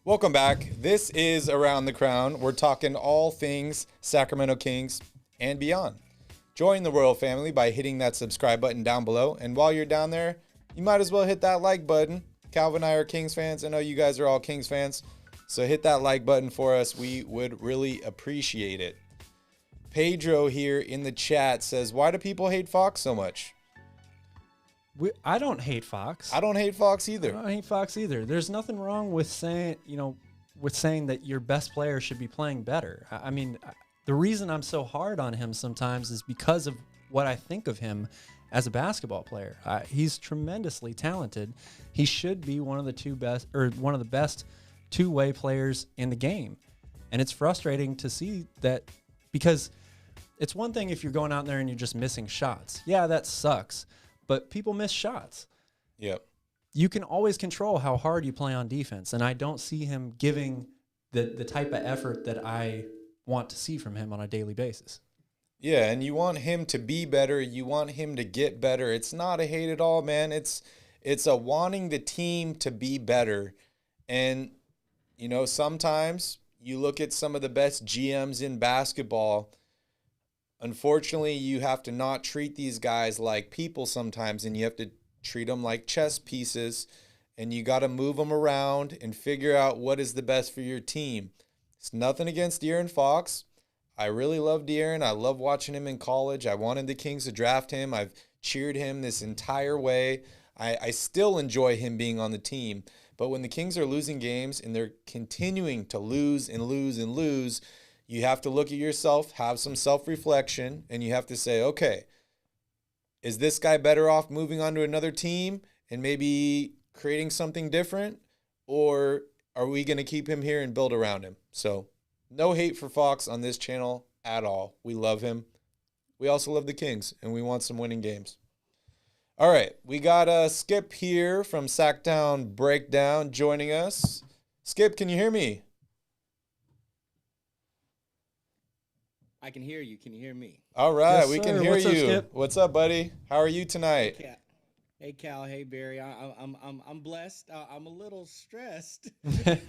Welcome back. This is Around the Crown. We're talking all things Sacramento Kings and beyond. Join the Royal family by hitting that subscribe button down below. And while you're down there, you might as well hit that like button. Calvin and I are Kings fans. I know you guys are all Kings fans. So hit that like button for us. We would really appreciate it. Pedro here in the chat says, why do people hate Fox so much? I don't hate Fox. I don't hate Fox either. I don't hate Fox either. There's nothing wrong with saying, that your best player should be playing better. I mean, the reason I'm so hard on him sometimes is because of what I think of him as a basketball player. He's tremendously talented. He should be one of the best two-way players in the game. And it's frustrating to see that, because it's one thing if you're going out there and you're just missing shots. Yeah, that sucks. But people miss shots. Yep. You can always control how hard you play on defense, and I don't see him giving the type of effort that I want to see from him on a daily basis. Yeah, and you want him to be better. You want him to get better. It's not a hate at all, man. It's a wanting the team to be better. And, sometimes you look at some of the best GMs in basketball. Unfortunately, you have to not treat these guys like people sometimes, and you have to treat them like chess pieces, and you got to move them around and figure out what is the best for your team. It's nothing against De'Aaron Fox. I really love De'Aaron. I love watching him in college. I wanted the Kings to draft him. I've cheered him this entire way. I still enjoy him being on the team. But when the Kings are losing games and they're continuing to lose and lose and lose, you have to look at yourself, have some self-reflection, and you have to say, okay, is this guy better off moving on to another team and maybe creating something different? Or are we going to keep him here and build around him? So no hate for Fox on this channel at all. We love him. We also love the Kings, and we want some winning games. All right, we got Skip here from SacTown Breakdown joining us. Skip, can you hear me? I can hear you. Can you hear me? All right, Yes, we can sir. hear What's up, you. Skip? What's up, buddy? How are you tonight? Hey Cal. Hey Barry. I'm blessed. I'm a little stressed.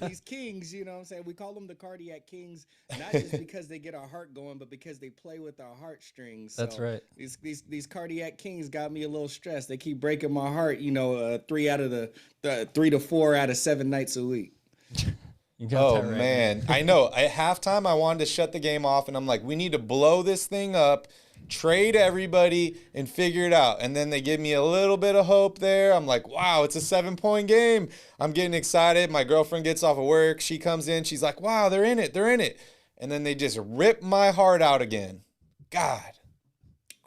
These Kings, you know what I'm saying? We call them the cardiac Kings, not just because they get our heart going, but because they play with our heartstrings. That's right. These cardiac Kings got me a little stressed. They keep breaking my heart. 3 out of the 3 to 4 out of 7 nights a week. You got that right, man. I know. At halftime, I wanted to shut the game off, and I'm like, we need to blow this thing up, trade everybody, and figure it out. And then they give me a little bit of hope there. I'm like, wow, it's a 7-point game. I'm getting excited. My girlfriend gets off of work. She comes in. She's like, wow, they're in it. They're in it. And then they just rip my heart out again. God.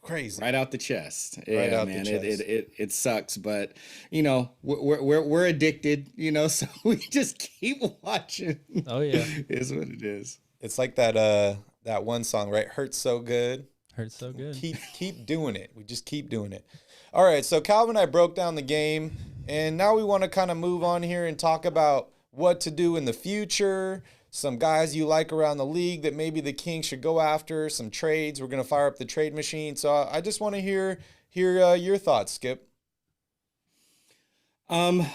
Crazy. Right out the chest. Right Yeah, out man. the chest. It sucks, but we're addicted, so we just keep watching. Oh yeah. Is what it is. It's like that one song, right? Hurts so good. Hurts so good. Keep doing it. We just keep doing it. All right, so Calvin and I broke down the game, and now we want to kind of move on here and talk about what to do in the future, some guys you like around the league that maybe the Kings should go after, some trades. We're going to fire up the trade machine. So I just want to hear your thoughts, Skip. I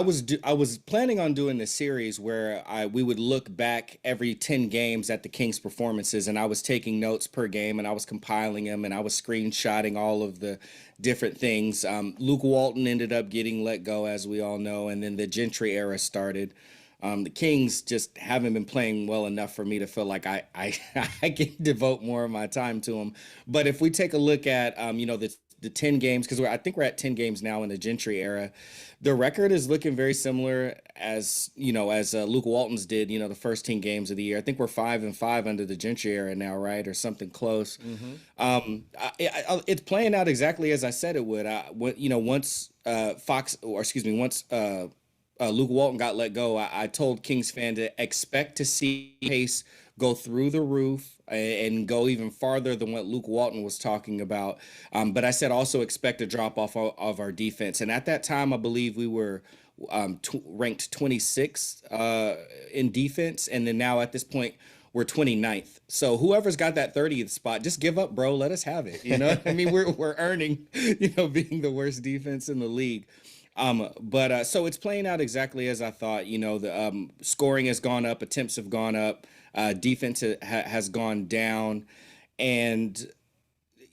was planning on doing this series where we would look back every 10 games at the Kings' performances, and I was taking notes per game, and I was compiling them, and I was screenshotting all of the different things. Luke Walton ended up getting let go, as we all know, and then the Gentry era started. The Kings just haven't been playing well enough for me to feel like I can devote more of my time to them. But if we take a look at, the 10 games, because I think we're at 10 games now in the Gentry era, the record is looking very similar as Luke Walton's did, the first 10 games of the year. I think we're 5-5 under the Gentry era now, right? Or something close. Mm-hmm. It's playing out exactly as I said it would. Once Luke Walton got let go, I told Kings fan to expect to see pace go through the roof and go even farther than what Luke Walton was talking about. But I said also expect a drop off of our defense. And at that time, I believe we were ranked 26th in defense. And then now at this point, we're 29th. So whoever's got that 30th spot, just give up, bro. Let us have it. I mean, we're earning, being the worst defense in the league. But so it's playing out exactly as I thought. The scoring has gone up, attempts have gone up, defense has gone down, and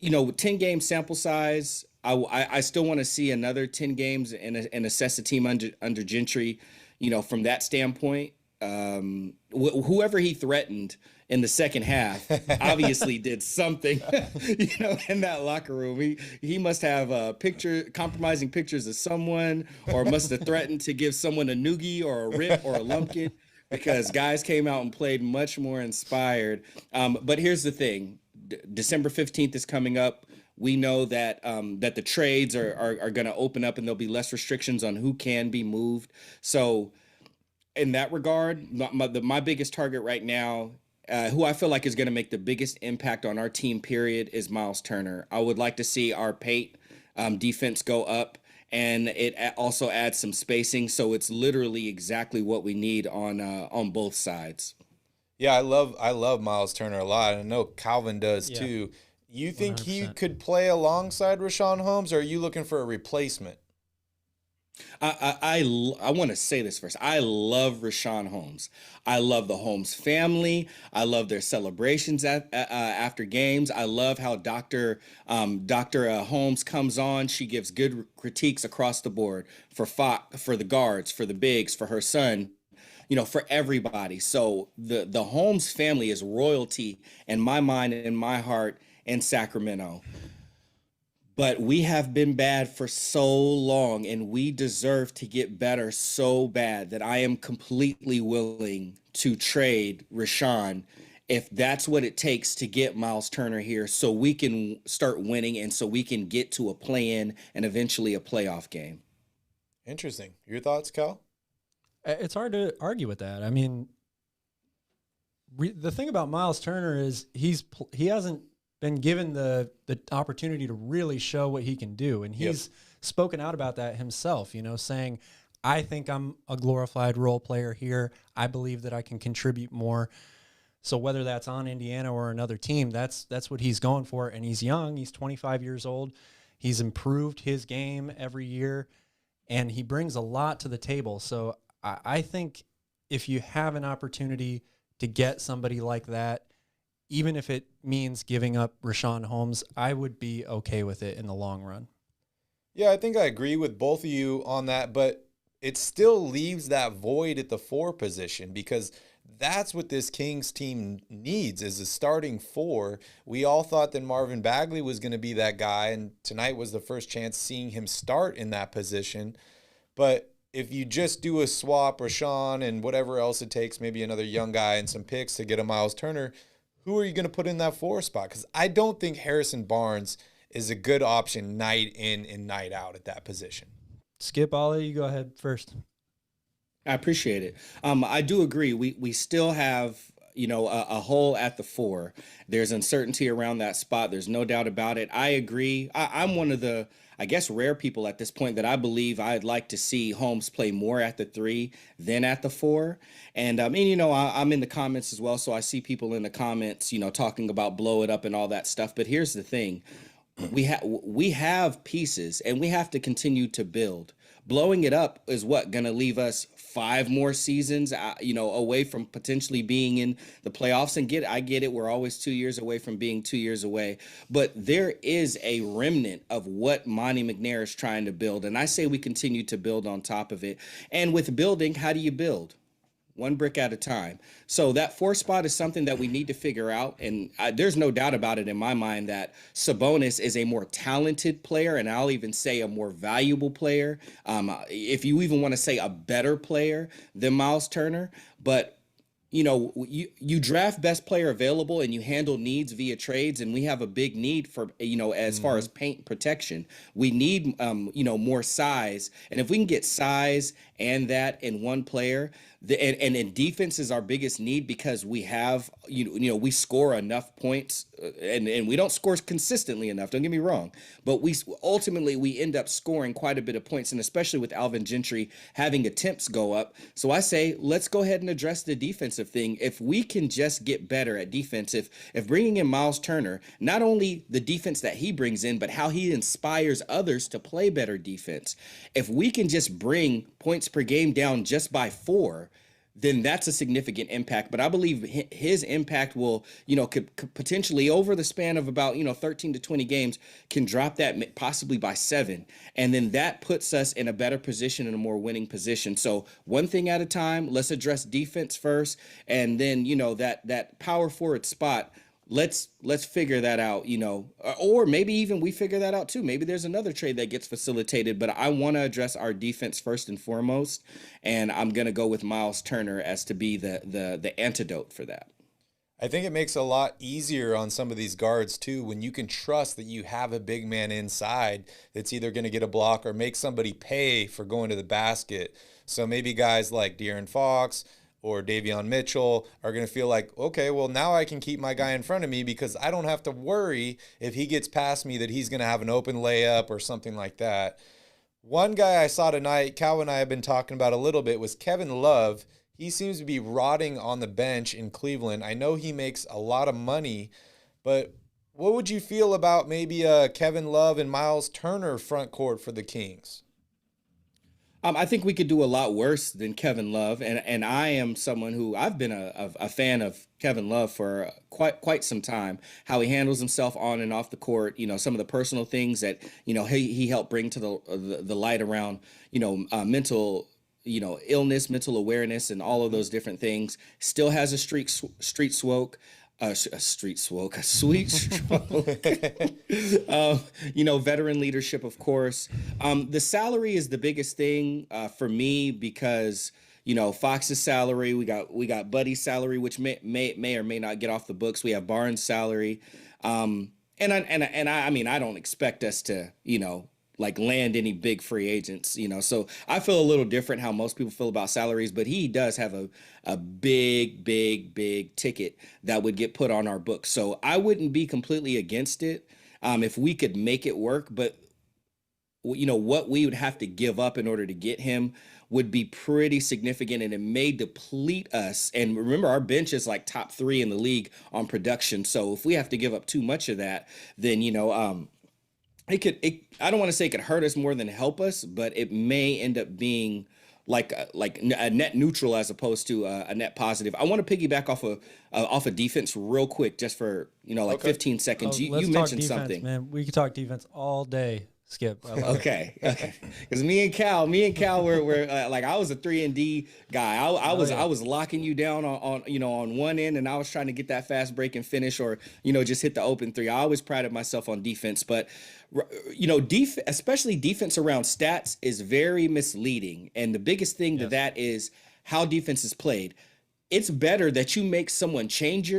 10-game sample size. I still want to see another 10 games and assess the team under Gentry. From that standpoint, whoever he threatened in the second half obviously did something, in that locker room. He must have compromising pictures of someone, or must have threatened to give someone a noogie or a rip or a lumpkin, because guys came out and played much more inspired. But here's the thing. December 15th is coming up. We know that that the trades are going to open up, and there'll be less restrictions on who can be moved. So in that regard, my biggest target right now, who I feel like is going to make the biggest impact on our team, period, is Myles Turner. I would like to see our paint defense go up, and it also adds some spacing. So it's literally exactly what we need on both sides. Yeah, I love Myles Turner a lot. I know Calvin does too. You think 100%. He could play alongside Richaun Holmes, or are you looking for a replacement? I want to say this first. I love Richaun Holmes. I love the Holmes family. I love their celebrations after games. I love how Dr. Holmes comes on. She gives good critiques across the board for the guards, for the bigs, for her son. For everybody. So the Holmes family is royalty in my mind and in my heart in Sacramento. But we have been bad for so long, and we deserve to get better so bad that I am completely willing to trade Richaun if that's what it takes to get Myles Turner here, so we can start winning and so we can get to a play-in and eventually a playoff game. Interesting. Your thoughts, Cal? It's hard to argue with that. I mean, the thing about Myles Turner is he hasn't been given the opportunity to really show what he can do, and he's spoken out about that himself. Saying, "I think I'm a glorified role player here. I believe that I can contribute more." So whether that's on Indiana or another team, that's what he's going for. And he's young. He's 25 years old. He's improved his game every year, and he brings a lot to the table. So I think if you have an opportunity to get somebody like that, even if it means giving up Richaun Holmes, I would be okay with it in the long run. Yeah, I think I agree with both of you on that, but it still leaves that void at the 4 position, because that's what this Kings team needs, is a starting 4. We all thought that Marvin Bagley was going to be that guy, and tonight was the first chance seeing him start in that position. But if you just do a swap, Richaun and whatever else it takes, maybe another young guy and some picks to get a Myles Turner, who are you going to put in that 4 spot? Because I don't think Harrison Barnes is a good option night in and night out at that position. Skip, Ollie, you go ahead first. I appreciate it. I do agree. We still have a hole at the 4. There's uncertainty around that spot. There's no doubt about it. I agree. I'm one of the, I guess, rare people at this point that I believe I'd like to see Holmes play more at the 3 than at the 4. And I'm in the comments as well, so I see people in the comments, talking about blow it up and all that stuff. But here's the thing. We have pieces, and we have to continue to build. Blowing it up is going to leave us 5 more seasons, away from potentially being in the playoffs. And I get it. We're always 2 years away from being 2 years away. But there is a remnant of what Monty McNair is trying to build. And I say we continue to build on top of it. And with building, how do you build? One brick at a time. So that 4 spot is something that we need to figure out. And there's no doubt about it in my mind that Sabonis is a more talented player, and I'll even say a more valuable player. If you even want to say a better player than Myles Turner. But you draft best player available and you handle needs via trades, and we have a big need for, as far as paint protection. We need, more size. And if we can get size and that in one player, and in defense is our biggest need, because we have, we score enough points, and we don't score consistently enough. Don't get me wrong, but we end up scoring quite a bit of points, and especially with Alvin Gentry having attempts go up. So I say, let's go ahead and address the defensive of thing. If we can just get better at defense, if bringing in Myles Turner, not only the defense that he brings in, but how he inspires others to play better defense. If we can just bring points per game down just by 4, then that's a significant impact. But I believe his impact will, could potentially over the span of about, 13 to 20 games can drop that possibly by 7. And then that puts us in a better position, in a more winning position. So one thing at a time, let's address defense first. And then, that power forward spot, let's figure that out, or maybe even we figure that out too. Maybe there's another trade that gets facilitated, but I want to address our defense first and foremost. And I'm going to go with Myles Turner as to be the antidote for that. I think it makes it a lot easier on some of these guards too, when you can trust that you have a big man inside that's either going to get a block or make somebody pay for going to the basket. So maybe guys like De'Aaron Fox or Davion Mitchell are going to feel like, okay, well, now I can keep my guy in front of me because I don't have to worry if he gets past me that he's going to have an open layup or something like that. One guy I saw tonight, Cal and I have been talking about a little bit, was Kevin Love. He seems to be rotting on the bench in Cleveland. I know he makes a lot of money, but what would you feel about maybe Kevin Love and Myles Turner front court for the Kings? I think we could do a lot worse than Kevin Love, and I am someone who I've been a fan of Kevin Love for quite some time. How he handles himself on and off the court, some of the personal things that he helped bring to the light around mental illness, mental awareness, and all of those different things. Still has a sweet stroke. Veteran leadership, of course. The salary is the biggest thing for me because Fox's salary, we got Buddy's salary, which may or may not get off the books. We have Barnes' salary, and I don't expect us to land any big free agents, so I feel a little different how most people feel about salaries, but he does have a big ticket that would get put on our books. So I wouldn't be completely against it if we could make it work, but what we would have to give up in order to get him would be pretty significant, and it may deplete us. And remember, our bench is like top 3 in the league on production. So if we have to give up too much of that, then, I don't want to say it could hurt us more than help us, but it may end up being like a net neutral as opposed to a net positive. I want to piggyback off of defense real quick, just for 15 seconds. You mentioned defense, something, man. We could talk defense all day. Skip. Okay. Because me and Cal were I was a 3-and-D guy. I was locking you down on one end, and I was trying to get that fast break and finish, or just hit the open 3. I always prided myself on defense, but especially defense around stats is very misleading. And the biggest thing to that is how defense is played. It's better that you make someone change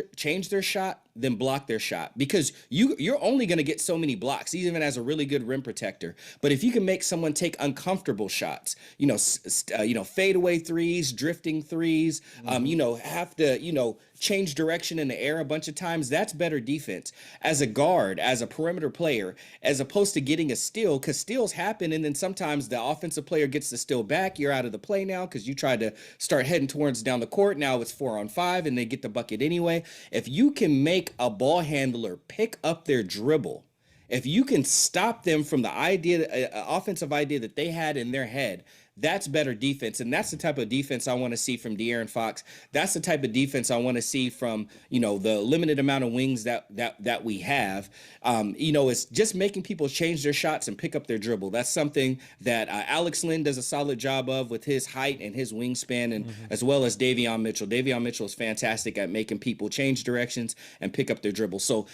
their shot than block their shot, because you're only going to get so many blocks, even as a really good rim protector. But if you can make someone take uncomfortable shots, fadeaway threes, drifting threes, have to change direction in the air a bunch of times, that's better defense as a guard, as a perimeter player, as opposed to getting a steal, because steals happen, and then sometimes the offensive player gets the steal back. You're out of the play now because you tried to start heading towards down the court. Now it's 4-on-5 and they get the bucket anyway. If you can make a ball handler pick up their dribble, if you can stop them from the offensive idea that they had in their head, that's better defense. And that's the type of defense I want to see from De'Aaron Fox. That's the type of defense I want to see from, the limited amount of wings that we have. It's just making people change their shots and pick up their dribble. That's something that Alex Len does a solid job of with his height and his wingspan, and as well as Davion Mitchell. Davion Mitchell is fantastic at making people change directions and pick up their dribble. So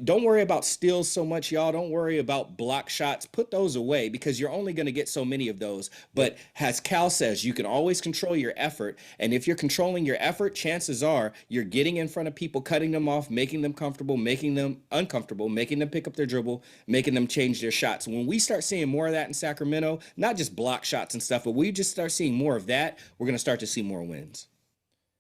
don't worry about steals so much, y'all. Don't worry about block shots. Put those away, because you're only going to get so many of those. But as Cal says, you can always control your effort. And if you're controlling your effort, chances are you're getting in front of people, cutting them off, making them comfortable, making them uncomfortable, making them pick up their dribble, making them change their shots. When we start seeing more of that in Sacramento, not just block shots and stuff, but we just start seeing more of that, we're going to start to see more wins.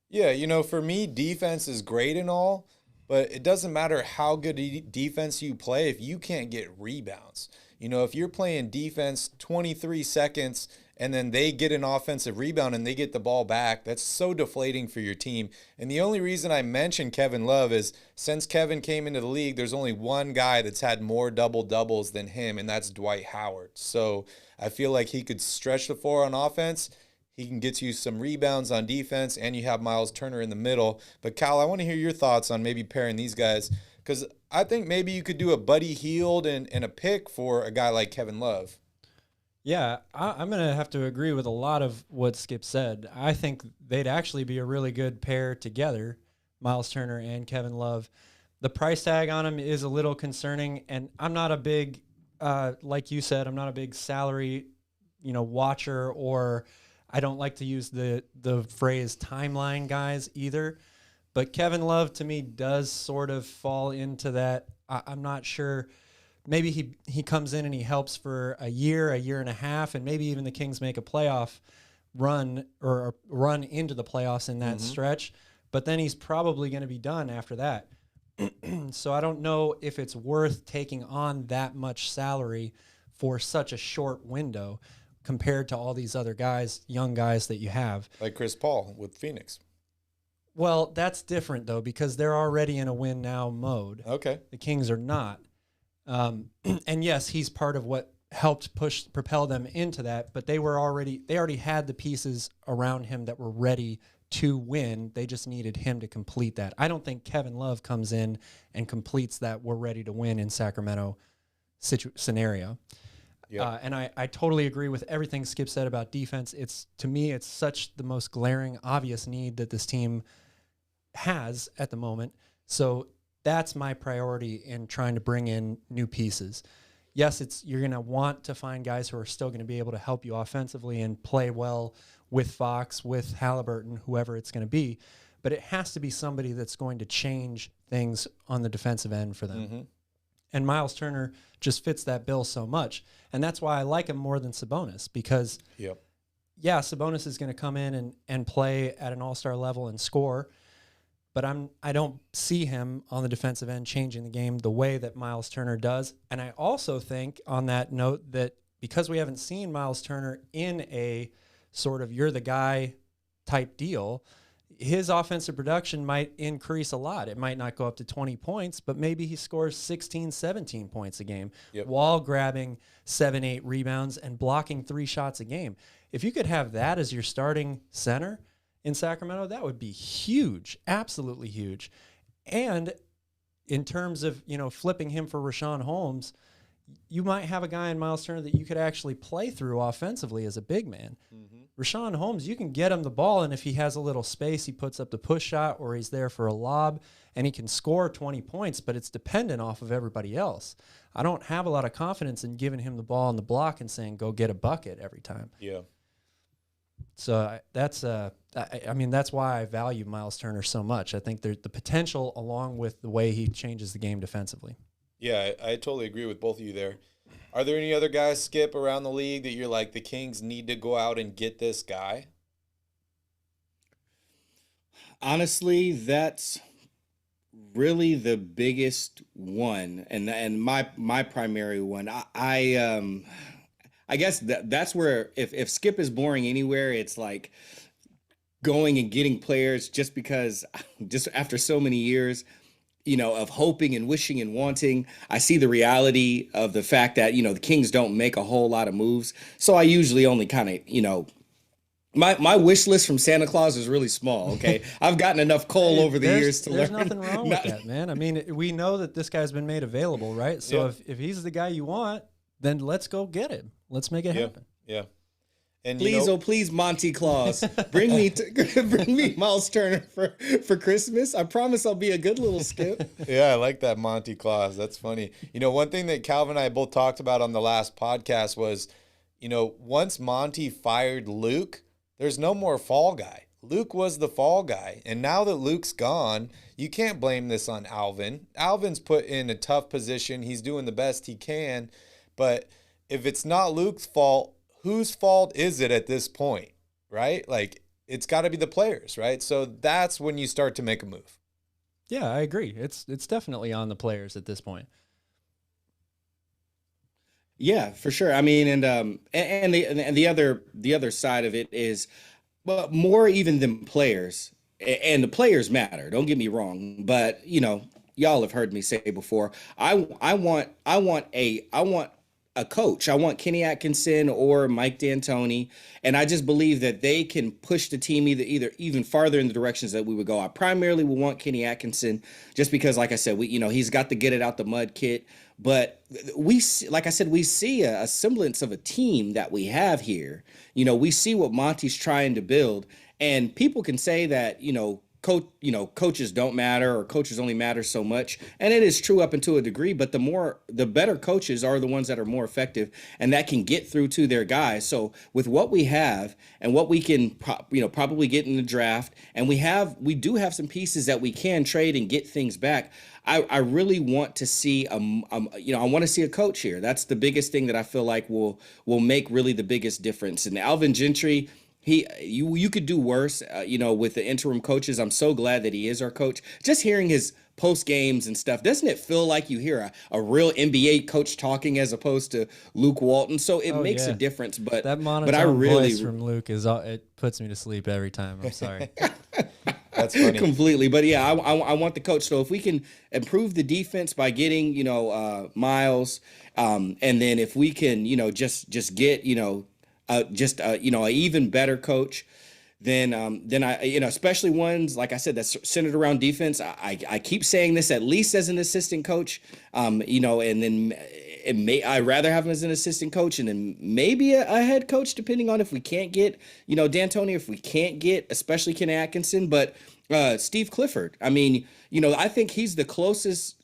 Yeah, for me, defense is great and all, but it doesn't matter how good defense you play if you can't get rebounds. If you're playing defense 23 seconds and then they get an offensive rebound and they get the ball back. That's so deflating for your team. And the only reason I mention Kevin Love is since Kevin came into the league, there's only one guy that's had more double-doubles than him, and that's Dwight Howard. So I feel like he could stretch the floor on offense. He can get you some rebounds on defense, and you have Myles Turner in the middle. But, Cal, I want to hear your thoughts on maybe pairing these guys, because I think maybe you could do a Buddy Hield and a pick for a guy like Kevin Love. Yeah, I'm going to have to agree with a lot of what Skip said. I think they'd actually be a really good pair together, Myles Turner and Kevin Love. The price tag on him is a little concerning, and I'm not a big, like you said, I'm not a big salary, watcher, or I don't like to use the phrase timeline guys either. But Kevin Love, to me, does sort of fall into that. I'm not sure. Maybe he comes in and he helps for a year and a half, and maybe even the Kings make a playoff run or run into the playoffs in that stretch. But then he's probably going to be done after that. So I don't know if it's worth taking on that much salary for such a short window compared to all these other guys, young guys that you have. Like Chris Paul with Phoenix. Well, that's different, though, because they're already in a win-now mode. Okay. The Kings are not. And, yes, he's part of what helped propel them into that, but they already had the pieces around him that were ready to win. They just needed him to complete that. I don't think Kevin Love comes in and completes that we're ready to win in Sacramento scenario. Yep. And I totally agree with everything Skip said about defense. To me, it's such the most glaring, obvious need that this team has at the moment. So that's my priority in trying to bring in new pieces. Yes, you're going to want to find guys who are still going to be able to help you offensively and play well with Fox, with Haliburton, whoever it's going to be. But it has to be somebody that's going to change things on the defensive end for them. Mm-hmm. And Myles Turner just fits that bill so much. And that's why I like him more than Sabonis, because, yeah, Sabonis is going to come in and play at an all-star level and score, but I don't see him on the defensive end changing the game the way that Myles Turner does. And I also think, on that note, that because we haven't seen Myles Turner in a sort of you're the guy type deal, his offensive production might increase a lot. It might not go up to 20 points, but maybe he scores 16, 17 points a game while grabbing 7, 8 rebounds and blocking 3 shots a game. If you could have that as your starting center in Sacramento, that would be huge, absolutely huge. And in terms of, flipping him for Richaun Holmes, you might have a guy in Myles Turner that you could actually play through offensively as a big man. Mm-hmm. Richaun Holmes, you can get him the ball, and if he has a little space, he puts up the push shot or he's there for a lob, and he can score 20 points, but it's dependent off of everybody else. I don't have a lot of confidence in giving him the ball on the block and saying, go get a bucket every time. Yeah. So that's why I value Myles Turner so much. I think there's the potential along with the way he changes the game defensively. Yeah, I totally agree with both of you there. Are there any other guys, Skip, around the league that you're like, the Kings need to go out and get this guy? Honestly, that's really the biggest one, and my primary one. I guess that's where if Skip is boring anywhere, it's like going and getting players just after so many years, of hoping and wishing and wanting. I see the reality of the fact that, the Kings don't make a whole lot of moves. So I usually only kind of, my wish list from Santa Claus is really small. Okay. I've gotten enough coal over the years to learn. There's nothing wrong with that, man. I mean, we know that this guy's been made available, right? So if he's the guy you want, then let's go get him. Let's make it happen. Yeah. And please, Monty Claus, bring me Myles Turner for Christmas. I promise I'll be a good little Skip. Yeah, I like that Monty Claus. That's funny. One thing that Calvin and I both talked about on the last podcast was, once Monty fired Luke, there's no more fall guy. Luke was the fall guy. And now that Luke's gone, you can't blame this on Alvin. Alvin's put in a tough position. He's doing the best he can. But if it's not Luke's fault, whose fault is it at this point, right? Like, it's got to be the players, right? So that's when you start to make a move. Yeah, I agree. It's definitely on the players at this point. Yeah, for sure. I mean, and the other side of it is, well, more even than players, and the players matter. Don't get me wrong, but y'all have heard me say before. I want a coach. I want Kenny Atkinson or Mike D'Antoni, and I just believe that they can push the team either even farther in the directions that we would go. I primarily would want Kenny Atkinson just because, like I said, he's got the get it out the mud kit. But like I said, we see a semblance of a team that we have here. We see what Monty's trying to build, and people can say that coaches don't matter, or coaches only matter so much, and it is true up until a degree. But the better coaches are the ones that are more effective and that can get through to their guys. So with what we have and what we can probably get in the draft, and we do have some pieces that we can trade and get things back. I really want to see I want to see a coach here. That's the biggest thing that I feel like will make really the biggest difference. And Alvin Gentry, you could do worse, with the interim coaches. I'm so glad that he is our coach. Just hearing his post games and stuff, doesn't it feel like you hear a real NBA coach talking as opposed to Luke Walton? So it makes a difference. But that monotone voice from Luke it puts me to sleep every time. I'm sorry. That's funny. Completely. But yeah, I want the coach. So if we can improve the defense by getting, Myles, and then if we can, just get, a even better coach, then I, especially ones, like I said, that's centered around defense. I keep saying this, at least as an assistant coach, and then I'd rather have him as an assistant coach and then maybe a head coach, depending on if we can't get, D'Antoni, if we can't get, especially Ken Atkinson, but Steve Clifford. I mean, I think he's the closest,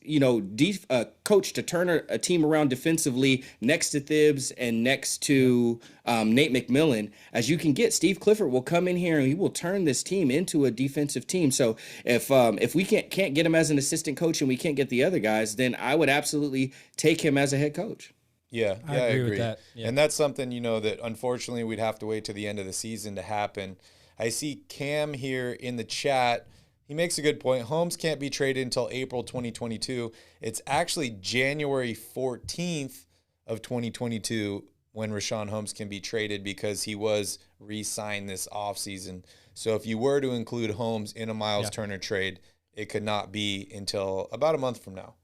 coach to turn a team around defensively next to Thibs and next to Nate McMillan as you can get. Steve Clifford will come in here and he will turn this team into a defensive team. So if we can't get him as an assistant coach and we can't get the other guys, then I would absolutely take him as a head coach. Yeah, I agree. With that. Yeah. And that's something, that unfortunately we'd have to wait to the end of the season to happen. I see Cam here in the chat. He makes a good point. Holmes can't be traded until April 2022. It's actually January 14th of 2022 when Richaun Holmes can be traded because he was re-signed this offseason. So if you were to include Holmes in a Myles Turner trade, it could not be until about a month from now.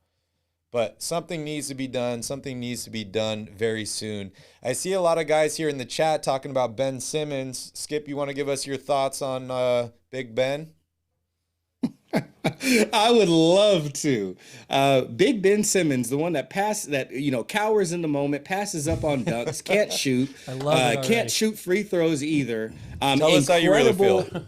But something needs to be done. Something needs to be done very soon. I see a lot of guys here in the chat talking about Ben Simmons. Skip, you want to give us your thoughts on Big Ben? I would love to. Big Ben Simmons, the one that cowers in the moment, passes up on dunks, can't shoot. I love it. Can't shoot free throws either. Tell us how you really feel.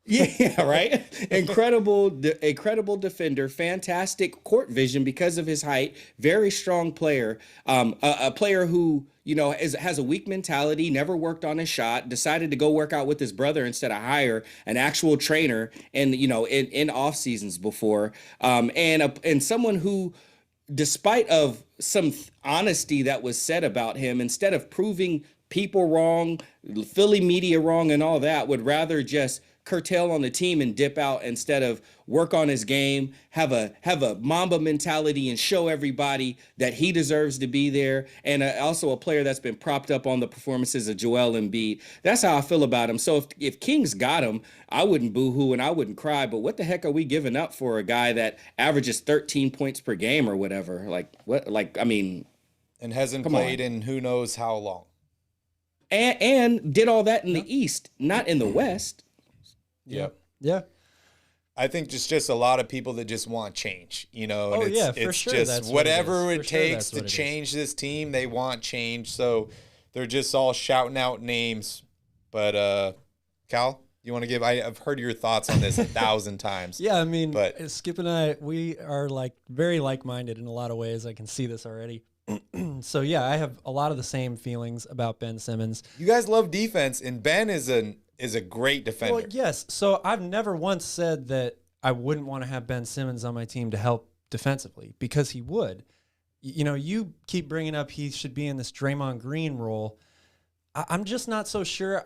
Yeah, right. Incredible defender, fantastic court vision because of his height, very strong player. A player who, has a weak mentality, never worked on his shot, decided to go work out with his brother instead of hire an actual trainer and, in off seasons before. And someone who, despite of some honesty that was said about him, instead of proving people wrong, Philly media wrong and all that, would rather just curtail on the team and dip out instead of work on his game, have a Mamba mentality and show everybody that he deserves to be there. And also a player that's been propped up on the performances of Joel Embiid. That's how I feel about him. So if Kings got him, I wouldn't boo-hoo and I wouldn't cry. But what the heck are we giving up for a guy that averages 13 points per game or whatever? And hasn't played in who knows how long. And did all that in the East, not in the West. Yep. Yeah. I think just a lot of people that just want change, and for it's sure. just That's whatever what it takes to change this team. They want change, so they're just all shouting out names. But Cal, you want to give? I've heard your thoughts on this 1,000 times. Yeah, I mean, Skip and I, we are very like-minded in a lot of ways. I can see this already. So yeah, I have a lot of the same feelings about Ben Simmons. You guys love defense, and Ben is a great defender. Well, yes. So I've never once said that I wouldn't want to have Ben Simmons on my team to help defensively, because he would. You keep bringing up he should be in this Draymond Green role. I'm just not so sure.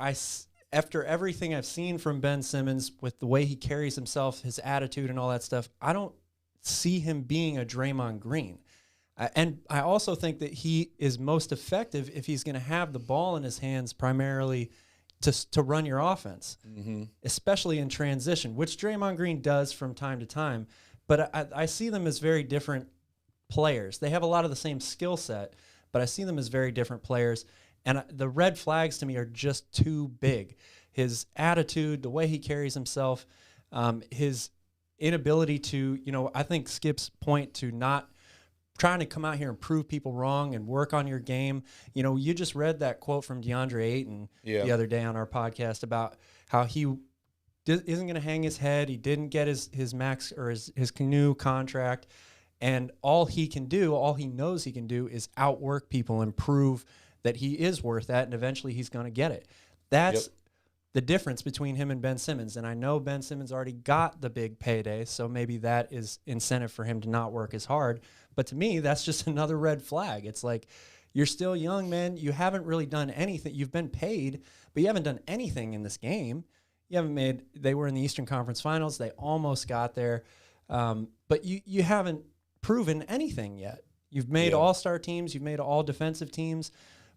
After everything I've seen from Ben Simmons with the way he carries himself, his attitude and all that stuff, I don't see him being a Draymond Green. And I also think that he is most effective if he's going to have the ball in his hands primarily to run your offense, especially in transition, which Draymond Green does from time to time. But I see them as very different players. They have a lot of the same skill set, but I see them as very different players. And the red flags to me are just too big. His attitude, the way he carries himself, his inability to, I think Skip's point to not trying to come out here and prove people wrong and work on your game. You just read that quote from DeAndre Ayton the other day on our podcast about how he isn't going to hang his head. He didn't get his max or his canoe contract. And all he knows he can do is outwork people and prove that he is worth that. And eventually he's going to get it. That's the difference between him and Ben Simmons. And I know Ben Simmons already got the big payday, so maybe that is incentive for him to not work as hard. But to me, that's just another red flag. It's like, you're still young, man. You haven't really done anything. You've been paid, but you haven't done anything in this game. They were in the Eastern Conference Finals. They almost got there. But you haven't proven anything yet. You've made all-star teams. You've made all defensive teams.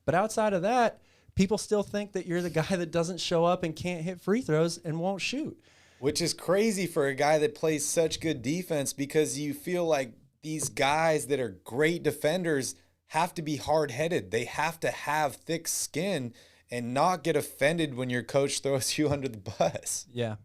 But outside of that, people still think that you're the guy that doesn't show up and can't hit free throws and won't shoot. Which is crazy for a guy that plays such good defense, because you feel like these guys that are great defenders have to be hard-headed. They have to have thick skin and not get offended when your coach throws you under the bus. Yeah.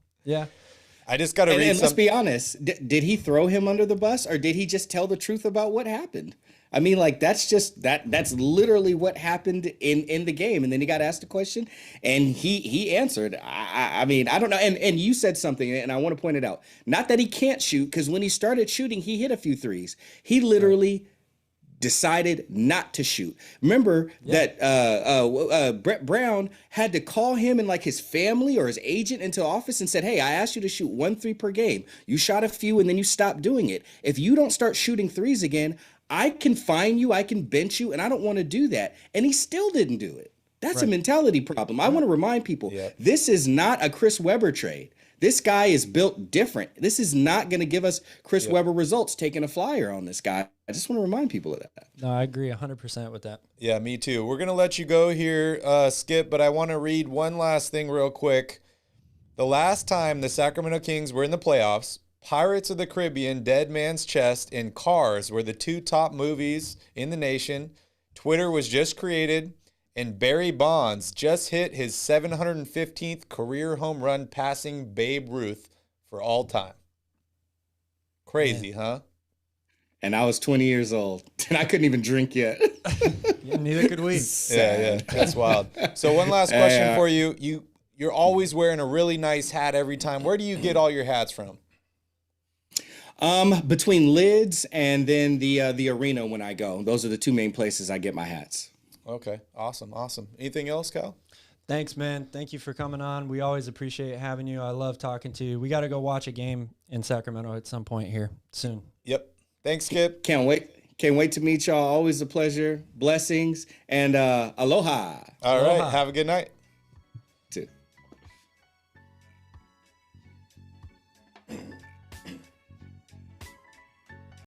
I just got to read. And let's be honest. Did he throw him under the bus, or did he just tell the truth about what happened? I mean, like, that's literally what happened in the game. And then he got asked a question and he answered. I mean, I don't know. And you said something, and I want to point it out. Not that he can't shoot, because when he started shooting, he hit a few threes. He literally decided not to shoot. Remember that Brett Brown had to call him and like his family or his agent into office and said, hey, I asked you to shoot 1 3 per game. You shot a few and then you stopped doing it. If you don't start shooting threes again, I can fine you, I can bench you, and I don't want to do that. And he still didn't do it. That's a mentality problem. I want to remind people, this is not a Chris Webber trade. This guy is built different. This is not going to give us Chris Webber results taking a flyer on this guy. I just want to remind people of that. No, I agree 100% with that. Yeah, me too. We're going to let you go here, Skip, but I want to read one last thing real quick. The last time the Sacramento Kings were in the playoffs, Pirates of the Caribbean, Dead Man's Chest, and Cars were the 2 top movies in the nation. Twitter was just created, and Barry Bonds just hit his 715th career home run, passing Babe Ruth for all time. Crazy, huh? And I was 20 years old, and I couldn't even drink yet. Neither could we. Yeah, that's wild. So one last question for you. You're always wearing a really nice hat every time. Where do you get all your hats from? Between Lids and then the arena when I go. Those are the 2 main places I get my hats. Okay, awesome. Anything else, Cal? Thanks, man. Thank you for coming on. We always appreciate having you. I love talking to you. We got to go watch a game in Sacramento at some point here soon. Yep. Thanks, Skip. Can't wait to meet y'all. Always a pleasure. Blessings and aloha. All right. Have a good night.